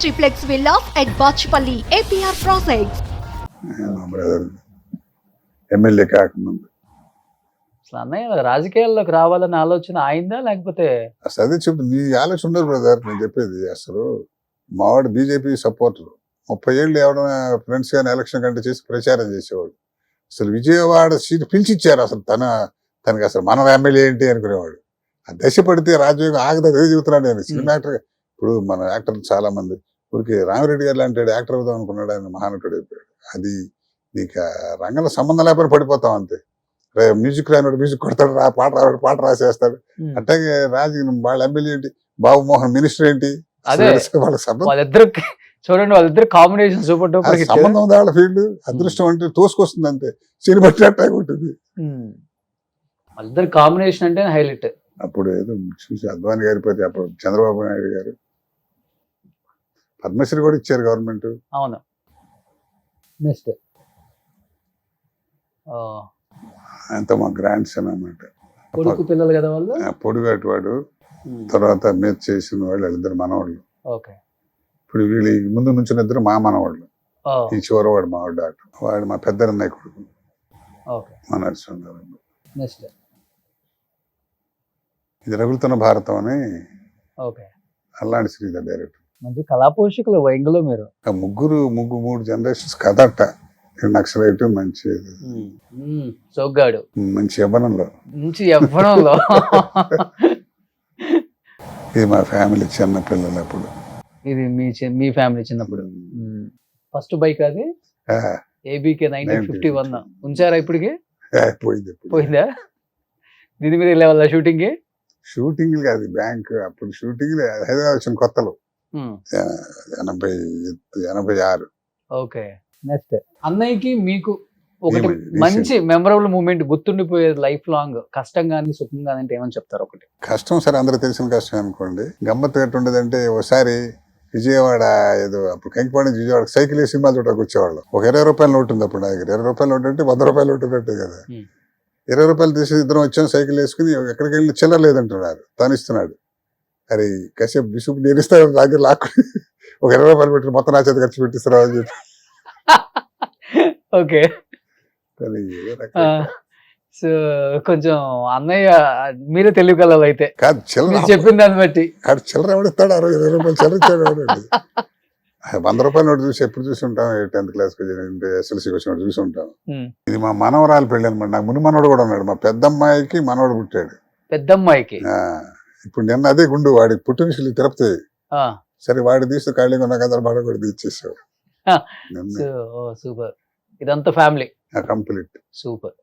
triplex villas at Bachpalli, APR Projects. మా brother MLA కాకముందు అసలు అన్నయ్య రాజకీయాల్లోకి రావాలన్న ఆలోచన ఆయిందా లేకపోతే అసలు అదే చెప్తుంది నీ ఆలోచన ఉండదు బ్రదర్. నేను చెప్పేది అసలు మావాడు బీజేపీ సపోర్టర్ 30 ఏళ్ళు ఎవరైనా ఫ్రెండ్స్ కానీ ఎలక్షన్ కంటే చేసి ప్రచారం చేసేవాడు. అసలు విజయవాడ సీట్ పిలిచిచ్చారు. అసలు తనకి అసలు మన ఎమ్మెల్యే ఏంటి అనుకునేవాడు. ఆ దశ పడితే రాజ్యం ఆగదా చెబుతున్నాడు. నేను సినిమా యాక్టర్. ఇప్పుడు మన యాక్టర్లు చాలా మంది ఊరికి రామిరెడ్డి గారు లాంటి యాక్టర్ అవుదాం అనుకున్నాడు. ఆయన మహానటుడు అయిపోయాడు. అది నీకు రంగంలో సంబంధం లేకపోతే పడిపోతాం అంతే. మ్యూజిక్ రానివాడు మ్యూజిక్ కొడతాడు, పాట రాసేస్తాడు. అట్లాగే వాళ్ళ ఎమ్మెల్యే ఏంటి, బాబు మోహన్ మినిస్టర్ ఏంటి, వాళ్ళ వాళ్ళిద్దరు చూడండి, వాళ్ళిద్దరు కాంబినేషన్ సూపర్ డూపర్ హిట్. సంబంధం ఉంది వాళ్ళ ఫీల్డ్. అదృష్టం అంటే తోసుకొస్తుంది అంతే. సినిమా అట్టాగే ఉంటుంది. వాళ్ళిద్దరు కాంబినేషన్ అంటే హైలైట్. అప్పుడు ఏదో చూసి అద్వాని గారి పోతే అప్పుడు చంద్రబాబు నాయుడు గారు పద్మశ్రీ కూడా ఇచ్చారు గవర్నమెంట్. అవును. నెక్స్ట్ ఆయనతో మా గ్రాండ్ సన్ అన్నమాట. కొడుకు పిల్లలు కదా వాళ్ళు. పొడుగాటి వాడు, తర్వాత మీద చేసిన వాళ్ళు వాళ్ళిద్దరు మనవాళ్ళు. ఓకే. ఇప్పుడు వీళ్ళు ముందు నుంచి ఇద్దరు మా మనవాళ్ళు. ఈ చివరి వాడు మా డాక్టర్, వాడు మా పెద్దన్నయ్య కొడుకు. ఓకే. మా నరసింహరావు. నెక్స్ట్ ఇది రగులుతున్న భారతం అని ఓకే. అల్లాంటి శ్రీధర్ డైరెక్టర్. మంచి కళా పోషకులు వైంగులో మీరు. మూడు జనరేషన్స్ కథ అట్ట. నక్సలైట్ మంచి సోగ్గాడు మంచి యవ్వనంలో ఇది మా ఫ్యామిలీ చిన్న పిల్లలు. అప్పుడు ఇది మీ ఫ్యామిలీ చిన్నప్పుడు. ఫస్ట్ బైక్ అది ఏబీకే 1951 ఉంచారా ఇప్పటికి? పోయిందా? దీని మీద వెళ్ళేవాళ్ళ షూటింగ్ కాదు, బ్యాంక్. అప్పుడు షూటింగ్ హైదరాబాద్ వచ్చిన కొత్తలో 86. ఓకే. నెక్స్ట్ అన్నయ్యకి మీకు ఒకటి మంచి మెమరబుల్ మూమెంట్ గుర్తుండిపోయేది లైఫ్ లాంగ్, కష్టం కానీ సుఖం కానీ అంటే ఏమని చెప్తారు? ఒకటి కష్టం సరే, అందరూ తెలిసిన కష్టం అనుకోండి. గమ్మత్తు ఎట్టు ఉండేదంటే ఒకసారి విజయవాడ ఏదో అప్పుడు కంకిపాడు నుంచి విజయవాడ సైకిల్ వేసి సినిమా చూడడానికి వచ్చేవాళ్ళం. ఒక 20 రూపాయల నోటు ఉంది అప్పుడు నా దగ్గర. 20 రూపాయల నోటు అంటే 100 రూపాయల నోటు ఉన్నట్టే కదా. 20 రూపాయలు తీసి ఇద్దరం వచ్చాం, సైకిల్ వేసుకుని ఎక్కడికి వెళ్ళి చిల్లర లేదంటున్నారు, తను ఇస్తున్నాడు. అరే కాసేపు బిసుపు నేను ఇస్తాను దగ్గర లాక్కుని ఒక 20 రూపాయలు పెట్టి మొత్తం నా చేత ఖర్చు పెట్టిస్తున్నావు అని చెప్పి. ఓకే. సో కొంచెం అన్నయ్య మీరే తెలియగలవు అయితే. కాదు చిల్లర చెప్పిన దాన్ని బట్టి చిల్లర ఎవడిస్తాడు? 20 రూపాయలు చిల్లర ఇచ్చాడు. 100 రూపాయల నోటు చూసి ఎప్పుడు చూసి ఉంటాం, 10th క్లాస్కి SLC వచ్చినప్పుడు చూసి ఉంటాం. ఇది మా మనవరాలు పెళ్ళి అనమాట. నాకు ముని మనవడు కూడా ఉన్నాడు. మా పెద్దమ్మాయికి మనవడు పుట్టాడు. పెద్దమ్మాయికి ఇప్పుడు నిన్న అదే గుండు వాడి పుట్టినరోజు తిరుపతి. సరే వాడి తీస్తే ఖాళీగా ఉన్న కదా వాడు కూడా తీసేసాడు. సూపర్. ఇదంతా ఫ్యామిలీ కంప్లీట్ సూపర్.